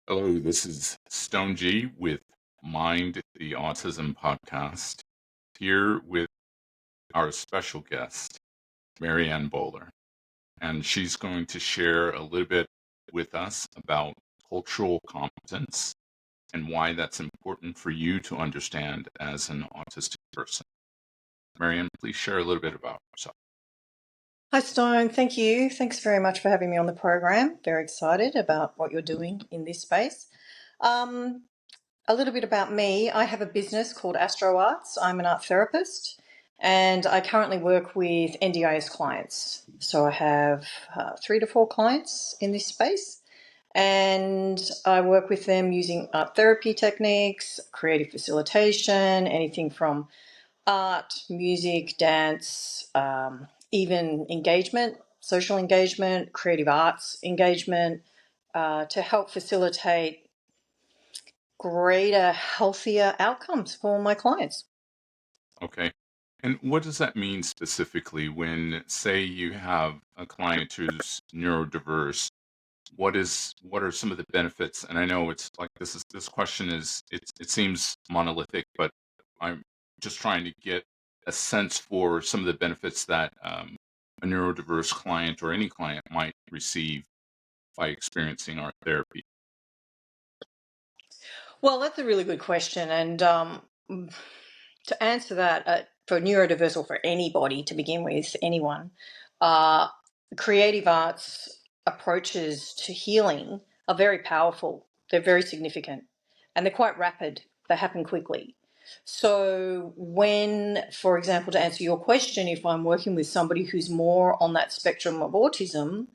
Hello, this is Stone G with Mind the Autism podcast, here with our special guest, Maryanne Bowler. And she's going to share a little bit with us about cultural competence and why that's important for you to understand as an autistic person. Maryanne, please share a little bit about yourself. Hi, Stone. Thank you. Thanks very much for having me on the program. Very excited about what you're doing in this space. A little bit about me. I have a business called Astro Arts. I'm an art therapist and I currently work with NDIS clients. So I have 3 to 4 clients in this space and I work with them using art therapy techniques, creative facilitation, anything from art, music, dance, even engagement, social engagement, creative arts engagement, to help facilitate greater, healthier outcomes for my clients. Okay. And what does that mean specifically when, say, you have a client who's neurodiverse? What are some of the benefits? And I know it's like this question is it seems monolithic, but I'm just trying to get a sense for some of the benefits that a neurodiverse client or any client might receive by experiencing art therapy. Well, that's a really good question. And to answer that, for neurodiverse or for anybody to begin with, anyone, uh, creative arts approaches to healing are very powerful. They're very significant and they're quite rapid. They happen quickly. So when, for example, to answer your question, if I'm working with somebody who's more on that spectrum of autism,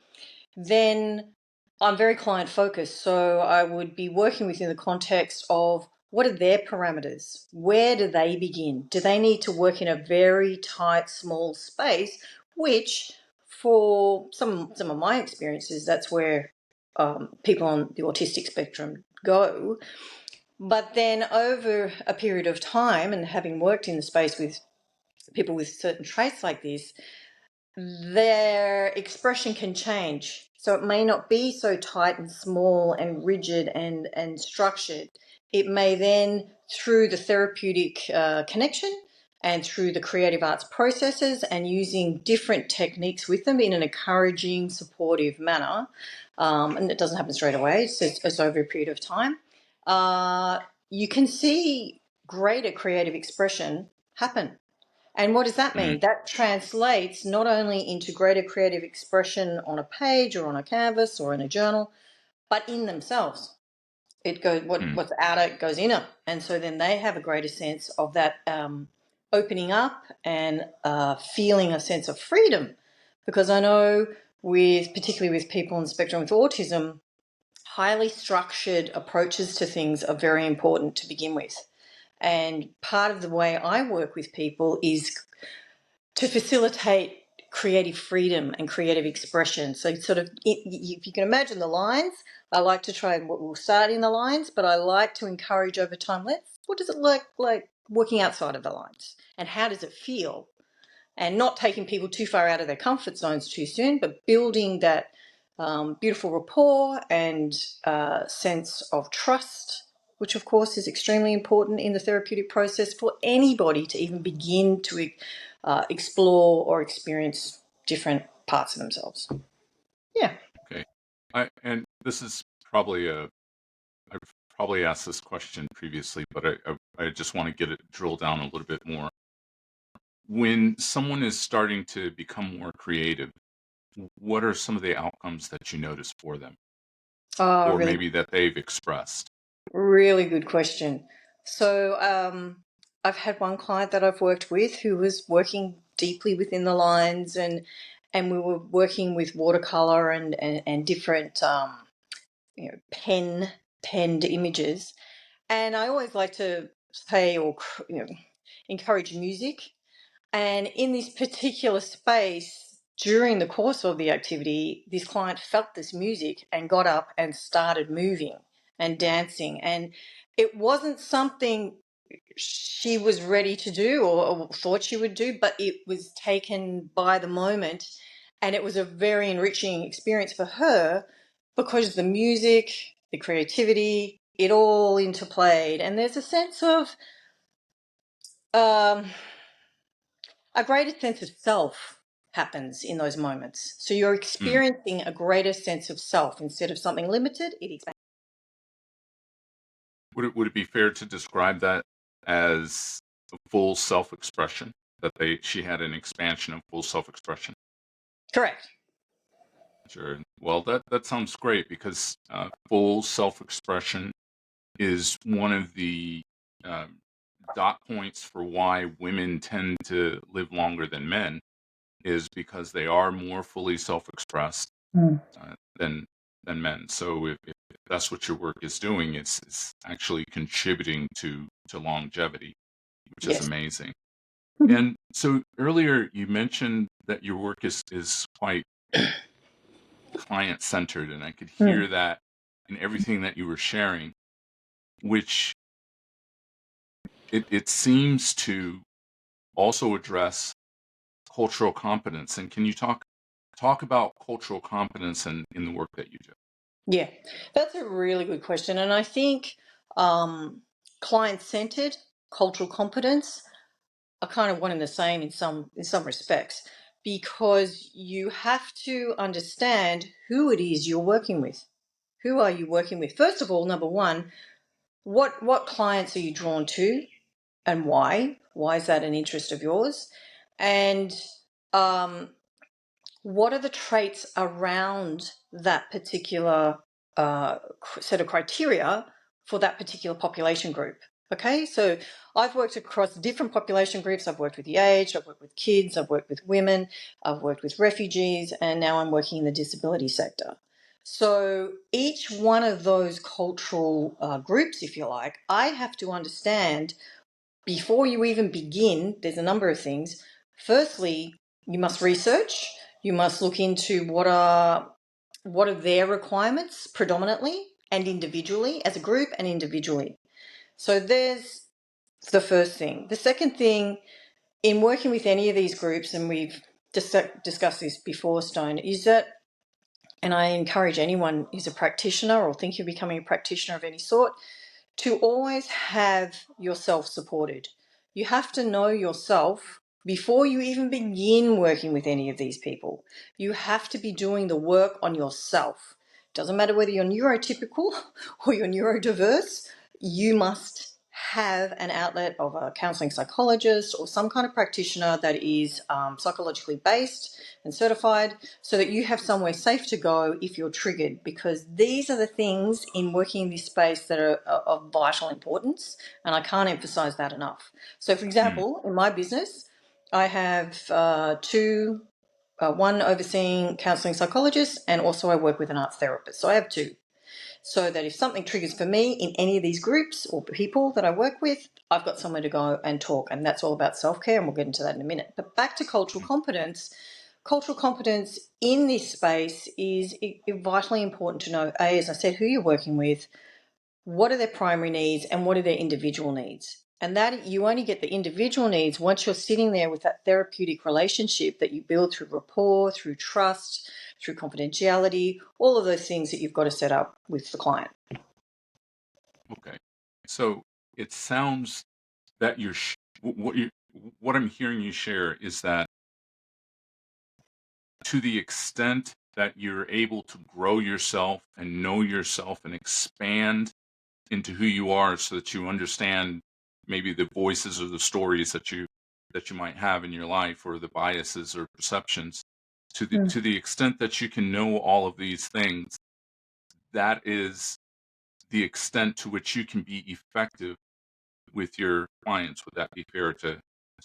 then I'm very client focused. So I would be working within the context of what are their parameters? Where do they begin? Do they need to work in a very tight, small space, which for some of my experiences, that's where people on the autistic spectrum go. But then over a period of time and having worked in the space with people with certain traits like this, their expression can change. So it may not be so tight and small and rigid and structured. It may then, through the therapeutic connection and through the creative arts processes and using different techniques with them in an encouraging, supportive manner, and it doesn't happen straight away, it's over a period of time, you can see greater creative expression happen. And what does that Mm, mean? That translates not only into greater creative expression on a page or on a canvas or in a journal, but in themselves. It goes mm, what's outer goes inner, and so then they have a greater sense of that opening up and feeling a sense of freedom. Because I know, particularly with people on the spectrum with autism, highly structured approaches to things are very important to begin with. And part of the way I work with people is to facilitate creative freedom and creative expression. So sort of, if you can imagine the lines, I like to try and we'll start in the lines, but I like to encourage over time, what does it look like working outside of the lines? And how does it feel? And not taking people too far out of their comfort zones too soon, but building that beautiful rapport and sense of trust, which of course is extremely important in the therapeutic process for anybody to even begin to explore or experience different parts of themselves. Yeah. okay. And this is probably I've probably asked this question previously, but I just want to get it drilled down a little bit more. When someone is starting to become more creative, what are some of the outcomes that you notice for them, Oh, or really, maybe that they've expressed? really good question. So I've had one client that I've worked with who was working deeply within the lines, and we were working with watercolor and different penned images. And I always like to play or encourage music. And in this particular space, during the course of the activity, this client felt this music and got up and started moving and dancing. And it wasn't something she was ready to do or thought she would do, but it was taken by the moment. And it was a very enriching experience for her because the music, the creativity, it all interplayed. And there's a sense of a greater sense of self happens in those moments. So you're Mm. experiencing a greater sense of self instead of something limited, it expands. Would it be fair to describe that as a full self-expression? That she had an expansion of full self-expression? Correct. Sure. Well, that sounds great because full self-expression is one of the um, dot points for why women tend to live longer than men, is because they are more fully self-expressed Mm. than men. So if that's what your work is doing, it's actually contributing to longevity, which is Yes. amazing. And so earlier you mentioned that your work is quite client centered, and I could Mm. hear that in everything that you were sharing, which it seems to also address cultural competence. And can you talk about cultural competence in the work that you do? Yeah, that's a really good question. And I think client centered, cultural competence are kind of one and the same in some respects, because you have to understand who it is you're working with. Who are you working with? First of all, number one, what clients are you drawn to and why? Why is that an interest of yours? And um, what are the traits around that particular set of criteria for that particular population group? Okay, so I've worked across different population groups. I've worked with the aged, I've worked with kids, I've worked with women, I've worked with refugees, and now I'm working in the disability sector. So each one of those cultural groups, if you like, I have to understand before you even begin. There's a number of things. Firstly, you must research. You must look into what are their requirements predominantly and individually, as a group and individually. So there's the first thing. The second thing, in working with any of these groups, and we've discussed this before, Stone, is that, and I encourage anyone who's a practitioner or think you're becoming a practitioner of any sort, to always have yourself supported. You have to know yourself before you even begin working with any of these people. You have to be doing the work on yourself. Doesn't matter whether you're neurotypical or you're neurodiverse, you must have an outlet of a counselling psychologist or some kind of practitioner that is psychologically based and certified, so that you have somewhere safe to go if you're triggered, because these are the things in working in this space that are of vital importance, and I can't emphasize that enough. So for Mm. example, in my business, I have one overseeing counselling psychologist, and also I work with an arts therapist. So I have two, so that if something triggers for me in any of these groups or people that I work with, I've got somewhere to go and talk. And that's all about self-care, and we'll get into that in a minute. But back to cultural competence. Cultural competence in this space is vitally important to know, A, as I said, who you're working with, what are their primary needs, and what are their individual needs. And that you only get the individual needs once you're sitting there with that therapeutic relationship that you build through rapport, through trust, through confidentiality, all of those things that you've got to set up with the client. Okay. So it sounds that what I'm hearing you share is that to the extent that you're able to grow yourself and know yourself and expand into who you are, so that you understand maybe the voices or the stories that you might have in your life, or the biases or perceptions, to the extent that you can know all of these things, that is the extent to which you can be effective with your clients. Would that be fair to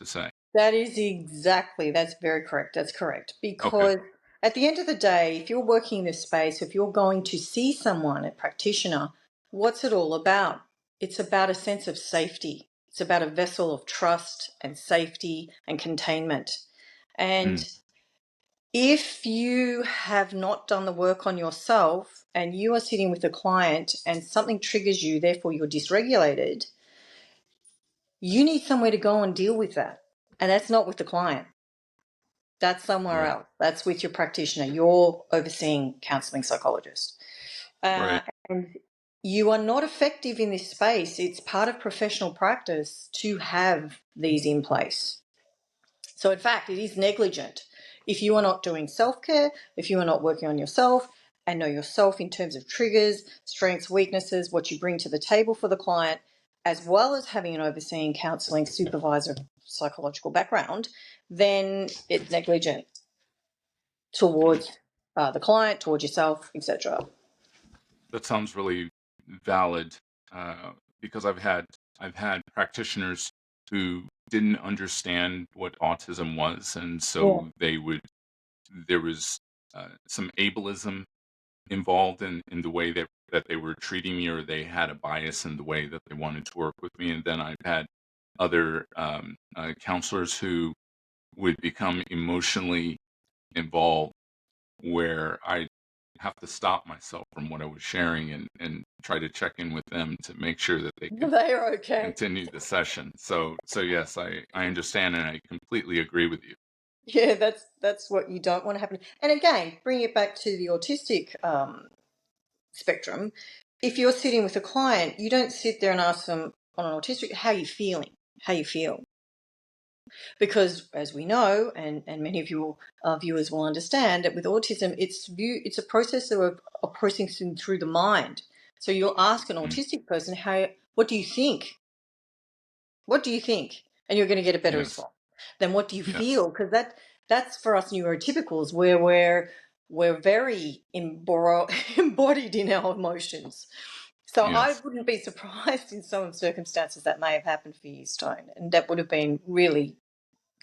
say? That's very correct. That's correct. Okay. Because at the end of the day, if you're working in this space, if you're going to see someone, a practitioner, what's it all about? It's about a sense of safety. It's about a vessel of trust and safety and containment. Mm. And if you have not done the work on yourself and you are sitting with a client and something triggers you, therefore you're dysregulated, you need somewhere to go and deal with that. And that's not with the client. That's somewhere Right. else. That's with your practitioner, your overseeing counselling psychologist. Uh, Right. and you are not effective in this space. It's part of professional practice to have these in place. So, in fact, it is negligent. If you are not doing self care, if you are not working on yourself and know yourself in terms of triggers, strengths, weaknesses, what you bring to the table for the client, as well as having an overseeing, counselling, supervisor, psychological background, then it's negligent Mm. towards the client, towards yourself, etc. That sounds really valid, uh, because I've had practitioners who didn't understand what autism was, and Yeah. so there was some ableism involved in the way that they were treating me, or they had a bias in the way that they wanted to work with me. And then I've had other counselors who would become emotionally involved, where I have to stop myself from what I was sharing and try to check in with them to make sure that they could They are okay. continue the session. So yes, I understand, and I completely agree with you. Yeah, that's what you don't want to happen. And again, bring it back to the autistic spectrum. If you're sitting with a client, you don't sit there and ask them on an autistic, how you feeling, how you feel, because as we know, and many of your viewers will understand that with autism, it's a process of processing through the mind. So you'll ask an Mm, autistic person, how, what do you think? What do you think? And you're going to get a better yes, response than what do you yes, feel? Because that's for us neurotypicals, where we're very embodied in our emotions. So I yes. wouldn't be surprised in some circumstances that may have happened for you, Stone, and that would have been really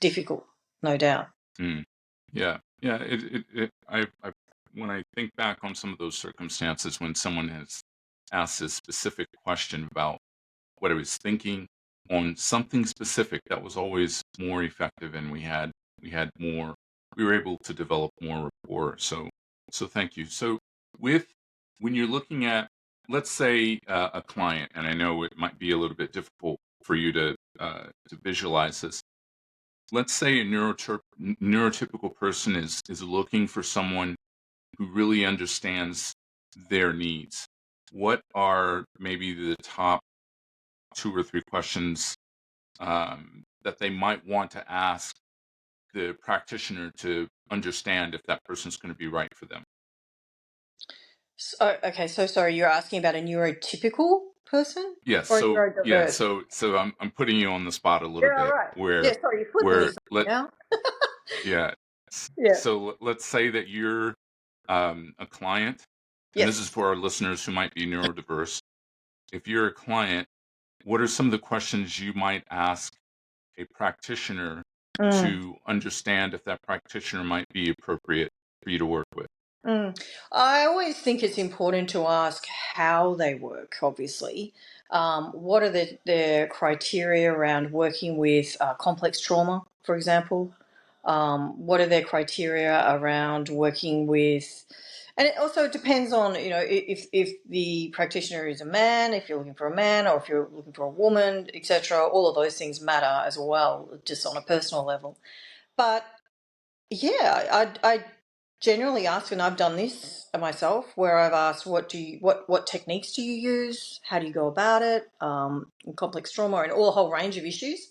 difficult, no doubt. Mm. Yeah, yeah. I when I think back on some of those circumstances when someone has asked a specific question about what I was thinking on something specific, that was always more effective, and we had more. We were able to develop more rapport. So thank you. So with when you're looking at, let's say, a client, and I know it might be a little bit difficult for you to visualize this. Let's say a neurotypical person is looking for someone who really understands their needs. What are maybe the top two or three questions that they might want to ask the practitioner to understand if that person's going to be right for them? So, okay, so sorry, you're asking about a neurotypical person Yes. or a So yeah. neurodiverse? So I'm putting you on the spot a Yeah, little bit right. Yeah, where sorry, you're flipping me where something let now. yeah. Yeah. So let's say that you're a client, and this is Yes. for our listeners who might be neurodiverse. If you're a client, what are some of the questions you might ask a practitioner Mm. to understand if that practitioner might be appropriate for you to work with? Mm. I always think it's important to ask how they work, obviously. What are their criteria around working with complex trauma, for example? What are their criteria around working with, and it also depends on, if the practitioner is a man, if you're looking for a man, or if you're looking for a woman, etc. All of those things matter as well, just on a personal level. But yeah, I generally ask, and I've done this myself, where I've asked, what techniques do you use? How do you go about it? In complex trauma and all a whole range of issues.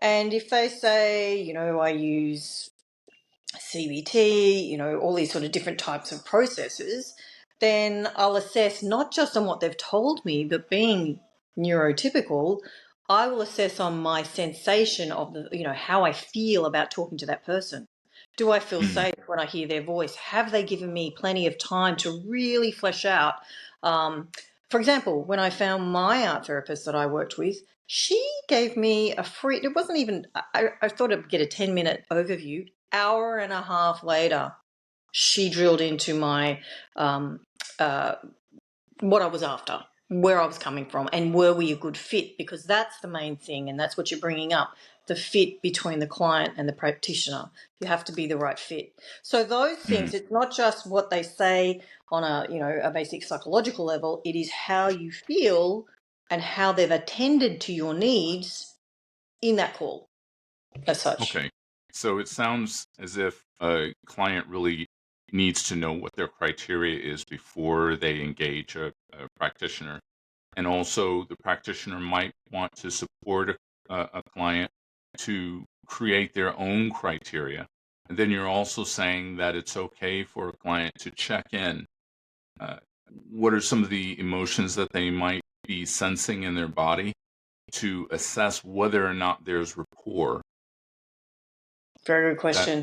And if they say, I use CBT, all these sort of different types of processes, then I'll assess not just on what they've told me, but being neurotypical, I will assess on my sensation of how I feel about talking to that person. Do I feel Mm, safe when I hear their voice? Have they given me plenty of time to really flesh out? Um, for example, when I found my art therapist that I worked with, she gave me a free, it wasn't even, I thought I'd get a 10-minute overview. Hour and a half later, she drilled into my um, uh, what I was after, where I was coming from, and were we a good fit? Because that's the main thing, and that's what you're bringing up, the fit between the client and the practitioner. You have to be the right fit. So those mm. things, it's not just what they say on a basic psychological level. It is how you feel and how they've attended to your needs in that call, as such. Okay. So it sounds as if a client really needs to know what their criteria is before they engage a practitioner. and also the practitioner might want to support a client to create their own criteria. And then you're also saying that it's okay for a client to check in. Uh, what are some of the emotions that they might be sensing in their body to assess whether or not there's rapport? Very good That question.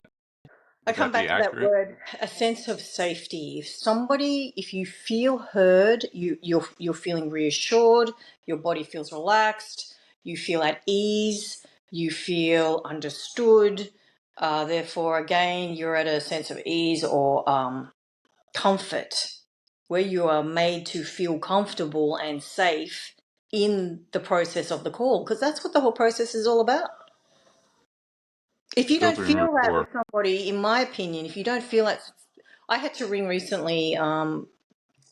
I would come that be back to that accurate? word, a sense of safety. If you feel heard, you're feeling reassured, your body feels relaxed, you feel at ease, you feel understood. Therefore, again, you're at a sense of ease or comfort, where you are made to feel comfortable and safe in the process of the call, because that's what the whole process is all about. If you don't Building feel that rapport. with somebody, in my opinion, if you don't feel that, I had to ring recently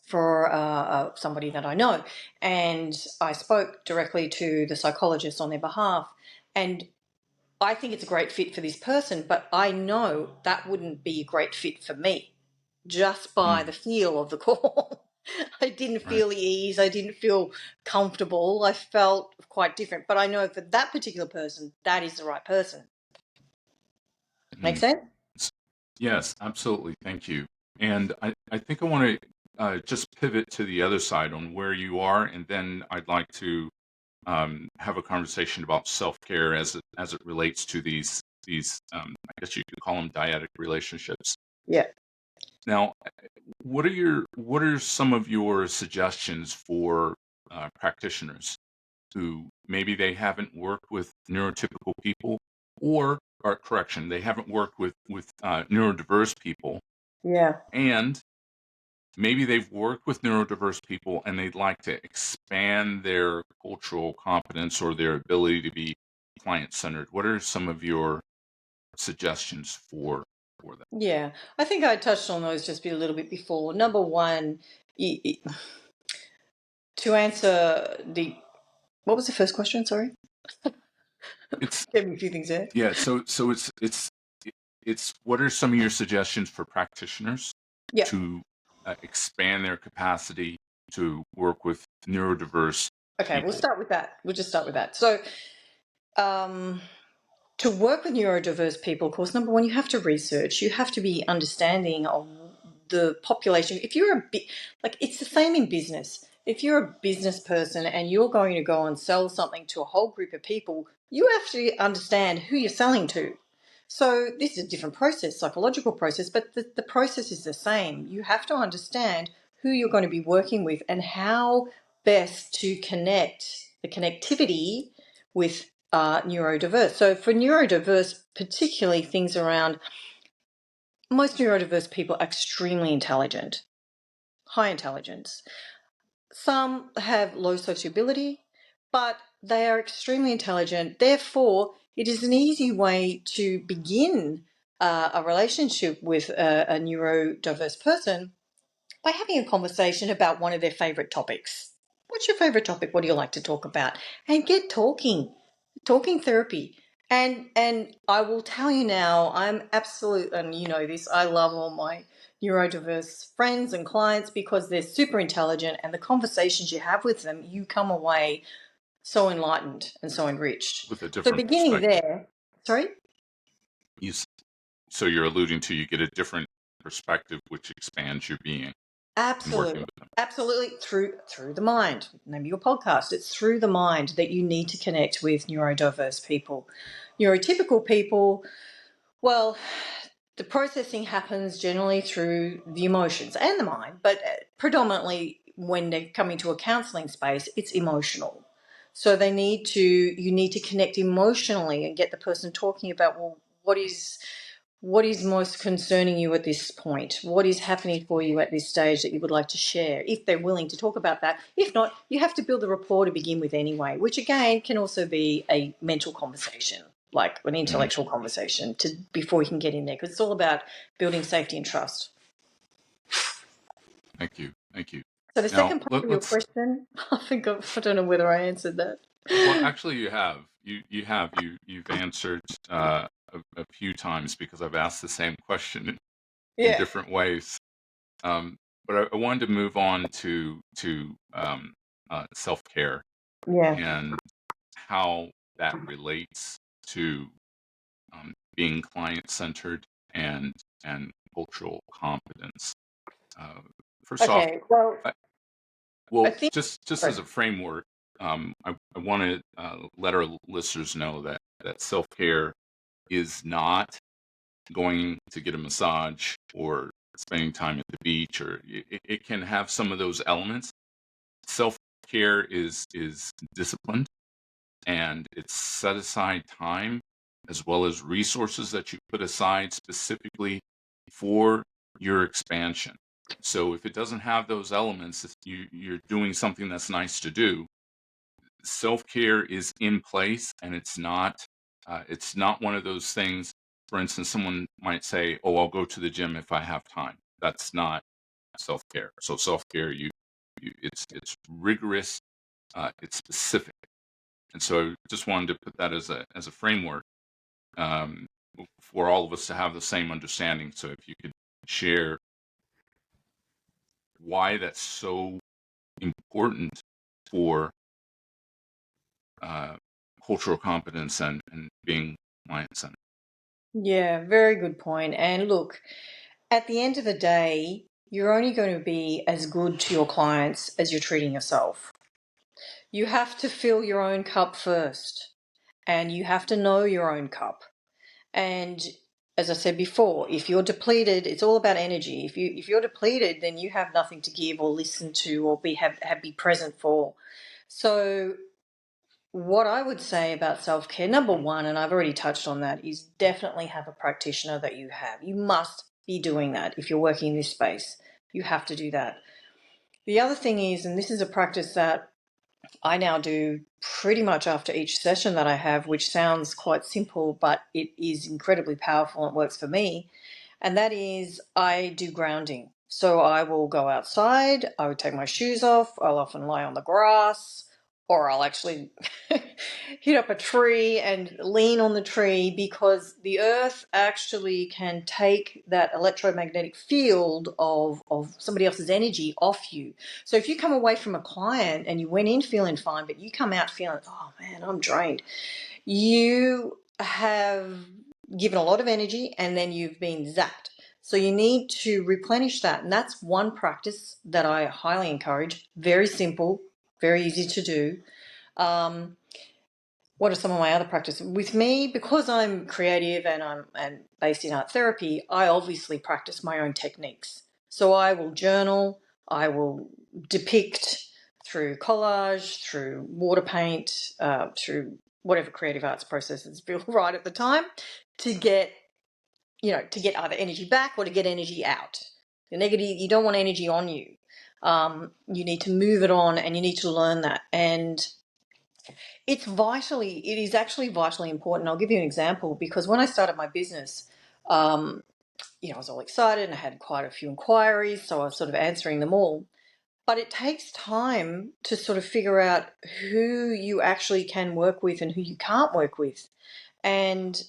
for somebody that I know, and I spoke directly to the psychologist on their behalf, and I think it's a great fit for this person, but I know that wouldn't be a great fit for me just by Mm, the feel of the call. I didn't right. feel ease. I didn't feel comfortable. I felt quite different. But I know for that particular person, that is the right person. Make Mm. sense? Yes, absolutely. Thank you. And I think I want to just pivot to the other side on where you are, and then I'd like to have a conversation about self-care as it relates to these I guess you could call them dyadic relationships. Yeah. Now, what are some of your suggestions for practitioners who maybe they haven't worked with neurotypical people, or correction, they haven't worked with neurodiverse people, Yeah. and maybe they've worked with neurodiverse people and they'd like to expand their cultural competence or their ability to be client-centered. What are some of your suggestions for that? Yeah. I think I touched on those just a little bit before. Number one, to answer what was the first question? Sorry. It's Gave me a few things there. yeah. So it's what are some of your suggestions for practitioners Yeah. to expand their capacity to work with neurodiverse Okay. We'll people? start with that. We'll just start with that. So, um, to work with neurodiverse people, of course, number one, you have to research. You have to be understanding of the population. If you're like, it's the same in business. If you're a business person and you're going to go and sell something to a whole group of people, you have to understand who you're selling to. So this is a different process, psychological process, but the process is the same. You have to understand who you're going to be working with and how best to connect the connectivity with neurodiverse. So for neurodiverse, particularly things around, most neurodiverse people are extremely intelligent, high intelligence. Some have low sociability, but they are extremely intelligent. Therefore, it is an easy way to begin a relationship with a neurodiverse person by having a conversation about one of their favorite topics. What's your favorite topic? What do you like to talk about? And get talking therapy. And I will tell you now, I'm absolute, and you know this, I love all my neurodiverse friends and clients because they're super intelligent, and the conversations you have with them, you come away so enlightened and so enriched. With a So different beginning perspective. there, sorry? You, so you're alluding to you get a different perspective, which expands your being in working Absolutely. with them. Absolutely through the mind. Name of your podcast. It's through the mind that you need to connect with neurodiverse people. Neurotypical people, well, the processing happens generally through the emotions and the mind, but predominantly when they're coming to a counseling space, it's emotional. So you need to connect emotionally and get the person talking about, well, what is most concerning you at this point? What is happening for you at this stage that you would like to share? If they're willing to talk about that. If not, you have to build a rapport to begin with anyway, which again can also be a mental conversation, like an Mm, intellectual conversation before you can get in there, because it's all about building safety and trust. thank you. Thank you. So the Now second part of your let's. question, I don't know whether I answered that. Well, actually, you have. You've answered a few times because I've asked the same question in Yeah. different ways. But I wanted to move on to self-care Yeah. and how that relates to being client-centered and and cultural competence. Uh, First off, Okay. Well, I, I well, think. just as a framework, I want to let our listeners know that self-care is not going to get a massage or spending time at the beach, or it can have some of those elements. Self-care is disciplined, and it's set aside time as well as resources that you put aside specifically for your expansion. So if it doesn't have those elements, if you're doing something that's nice to do, self-care is in place, and it's not one of those things. For instance, someone might say, oh, I'll go to the gym if I have time. That's not self-care. So self-care, it's rigorous, it's specific. And so I just wanted to put that as a framework, um, for all of us to have the same understanding. So if you could share why that's so important for uh, cultural competence and being client-centered. Yeah, very good point. And look, at the end of the day, you're only going to be as good to your clients as you're treating yourself. You have to fill your own cup first, and you have to know your own cup. And as I said before, if you're depleted, it's all about energy. If you're depleted, then you have nothing to give or listen to or be present for. So what I would say about self-care, number one, and I've already touched on that, is definitely have a practitioner that you have. You must be doing that if you're working in this space. You have to do that. The other thing is, and this is a practice that I now do pretty much after each session that I have, which sounds quite simple, but it is incredibly powerful and it works for me. And that is, I do grounding. So I will go outside, I would take my shoes off, I'll often lie on the grass, or I'll actually hit up a tree and lean on the tree, because the earth actually can take that electromagnetic field of somebody else's energy off you. So if you come away from a client and you went in feeling fine, but you come out feeling, oh man, I'm drained, you have given a lot of energy and then you've been zapped. So you need to replenish that. And that's one practice that I highly encourage. Very simple, very easy to do. What are some of my other practices? With me, because I'm creative and I'm based in art therapy, I obviously practice my own techniques. So I will journal, I will depict through collage, through water paint, through whatever creative arts processes feel right at the time, to get to get either energy back or to get energy out. The negative, you don't want energy on you. You need to move it on, and you need to learn that. And it is actually vitally important. I'll give you an example, because when I started my business, um, I was all excited and I had quite a few inquiries, so I was sort of answering them all. But it takes time to sort of figure out who you actually can work with and who you can't work with. And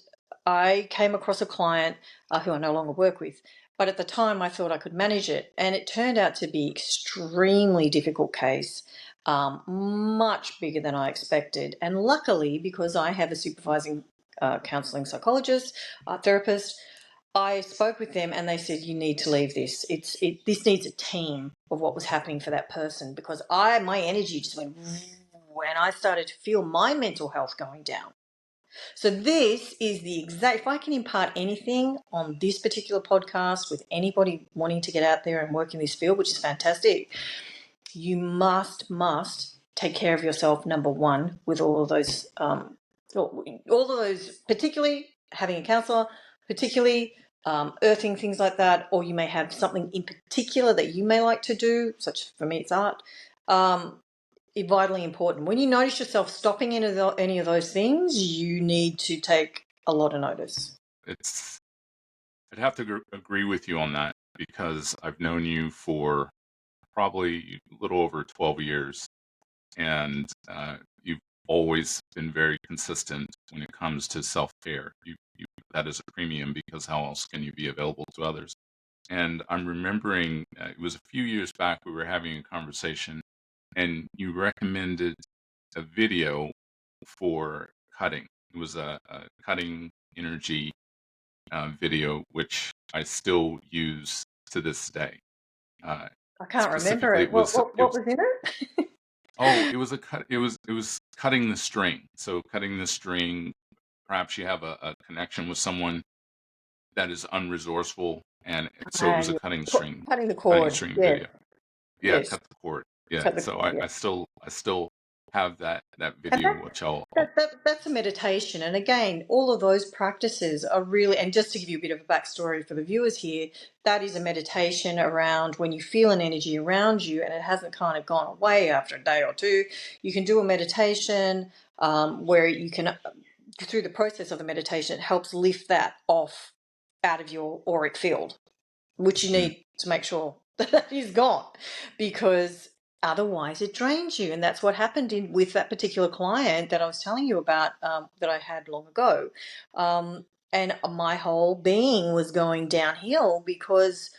I came across a client who I no longer work with, but at the time I thought I could manage it, and it turned out to be extremely difficult case, much bigger than I expected. And luckily, because I have a supervising counselling psychologist, therapist, I spoke with them and they said, you need to leave this. This needs a team of what was happening for that person, because my energy just went and I started to feel my mental health going down. So this is the exact, if I can impart anything on this particular podcast with anybody wanting to get out there and work in this field, which is fantastic, you must take care of yourself, number one, with all of those, particularly having a counsellor, particularly earthing, things like that, or you may have something in particular that you may like to do, such for me it's art, vitally important. When you notice yourself stopping any of those things, you need to take a lot of notice. It's I'd have to agree with you on that, because I've known you for probably a little over 12 years, and you've always been very consistent when it comes to self-care. You put that as a premium, because how else can you be available to others? And I'm remembering, it was a few years back, we were having a conversation, and you recommended a video for cutting. It was a cutting energy video, which I still use to this day. Uh, I can't remember Specifically, it. What was in it? it was a cut. It was cutting the string. So cutting the string. Perhaps you have a connection with someone that is unresourceful, and so it was a Yeah. Cutting the cutting cord. string Yeah. video. Yeah, Yes. cut the cord. Yeah, Cut the so cord. Yeah. I still have that And video, which I'll that's a meditation. And again, all of those practices are really, and just to give you a bit of a backstory for the viewers here, that is a meditation around when you feel an energy around you and it hasn't kind of gone away after a day or two. You can do a meditation where you can, through the process of the meditation, it helps lift that off out of your auric field, which you mm, need to make sure that is gone, because otherwise it drains you. And that's what happened with that particular client that I was telling you about, that I had long ago. And my whole being was going downhill because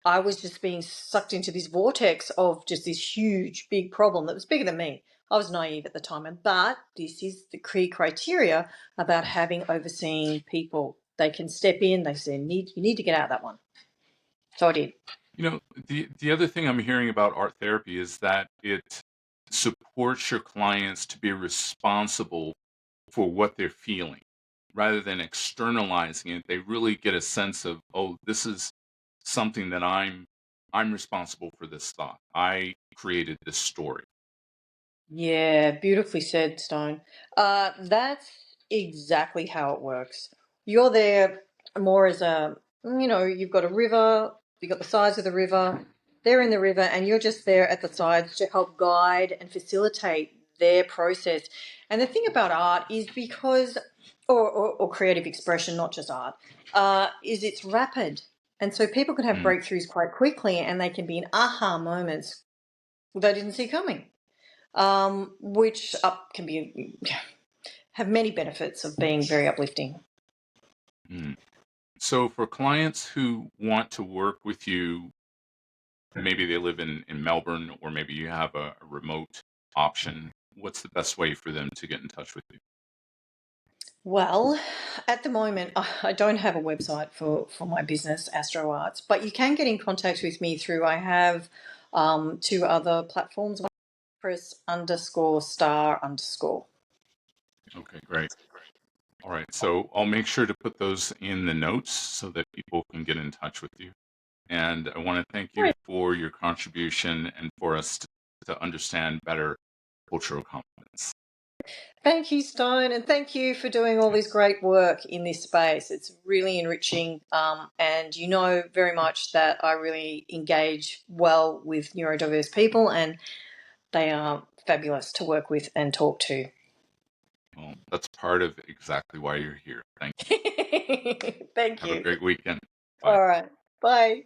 I was just being sucked into this vortex of just this huge, big problem that was bigger than me. I was naive at the time, but this is the key criteria about having overseen people. They can step in. They say, "You need to get out of that one." So I did. the other thing I'm hearing about art therapy is that it supports your clients to be responsible for what they're feeling rather than externalizing it. They really get a sense of, oh, this is something that I'm responsible for. This thought, I created this story. Yeah, beautifully said, Stone. That's exactly how it works. You're there more as you've got a river, you've got the sides of the river, they're in the river, and you're just there at the sides to help guide and facilitate their process. And the thing about art is because, or creative expression, not just art, is it's rapid. And so people can have Mm. breakthroughs quite quickly and they can be in aha moments they didn't see coming, which can be have many benefits of being very uplifting. Mm. So for clients who want to work with you, maybe they live in Melbourne, or maybe you have a remote option, what's the best way for them to get in touch with you? Well, at the moment, I don't have a website for my business, Astro Arts, but you can get in contact with me through, I have two other platforms, press underscore star underscore. Okay, great. All right, so I'll make sure to put those in the notes so that people can get in touch with you. And I want to thank you for your contribution and for us to understand better cultural competence. Thank you, Stone, and thank you for doing all this great work in this space. It's really enriching, and you know very much that I really engage well with neurodiverse people, and they are fabulous to work with and talk to. Well, that's part of exactly why you're here. Thank you. Thank Have a you. great weekend. Bye. All right. Bye.